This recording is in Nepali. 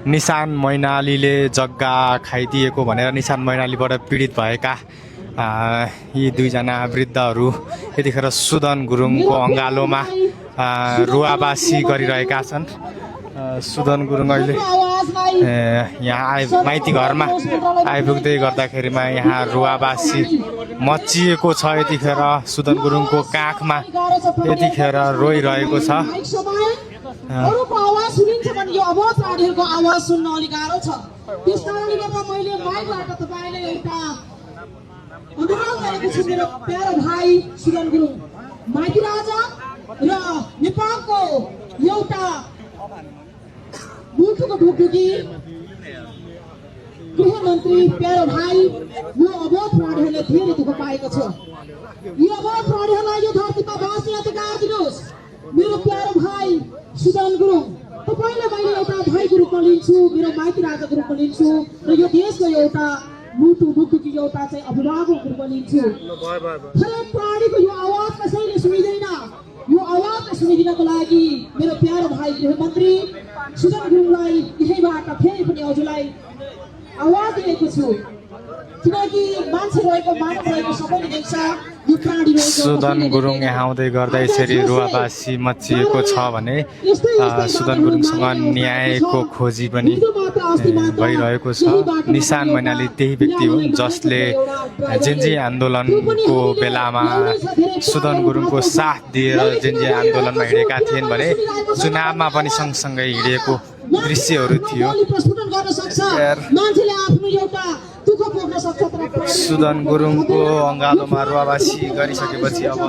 निशान मैनालीले जग्गा खाइदिएको भनेर निशान मैनालीबाट पीडित भएका यी दुईजना वृद्धहरू यतिखेर सुदन गुरुङको अँगालोमा रुवाबासी गरिरहेका छन्। सुदन गुरुङ अहिले यहाँ माइती घरमा आइपुग्दै गर्दाखेरिमा यहाँ रुवाबासी मचिएको छ। यतिखेर सुदन गुरुङको काखमा यतिखेर रोइरहेको छ। अरूको आवाज सुनिन्छ भने यो अवोध प्राणीहरूको आवाज सुन्न अलिक गाह्रो छ। त्यस कारणले गर्दा मैले माइकबाट तपाईलाई एउटा अनुरोध गरेको छु। मेरो प्यारो भाइ सुदन गुरुङ माइती राजा र नेपालको एउटा मुटुको ढुकढुकी गृहमन्त्री प्यारो भाइ यो अवोध प्राणीहरूले धेरै दुःख पाएको छ। यो अवोध प्राणीहरूलाई यो धरतीमा बाँच्ने अधिकार दिनुहोस्। मेरो प्यारो भाइ सुदन गुरुङ तपाईलाई मैले एउटा भाइको रूपमा लिन्छु, मेरो माइती राजाको रूपमा लिन्छु र यो देशको एउटा मुटु ढुकढुकी एउटा चाहिँ अभिभावकको रूपमा लिन्छु। हरेक प्राणीको यो आवाज कसैले सुनिँदैन। यो आवाजलाई सुनिदिनको लागि मेरो प्यारो भाइ गृहमन्त्री सुदन गुरुङलाई यहीबाट फेरि पनि हजुरलाई आवाज दिएको छु। किनकि मान्छे रहेको मानव रहेको सबैले देख्छ यो प्राणी रहेको। सुदन गुरुङ यहाँ आउँदै गर्दा यसरी रुवाबासी मचिएको छ भने सुदन गुरुङसँग न्यायको खोजी पनि भइरहेको छ। निशान मैनाली त्यही व्यक्ति हुन् जसले जेन्जी आन्दोलनको बेलामा सुदन गुरुङको साथ दिएर जेन्जी आन्दोलनमा हिँडेका थिएन भने चुनावमा पनि सँगसँगै हिँडेको दृश्यहरू थियो। सुदन गुरुङको अँगालोमा रुवाबासी गरिसकेपछि अब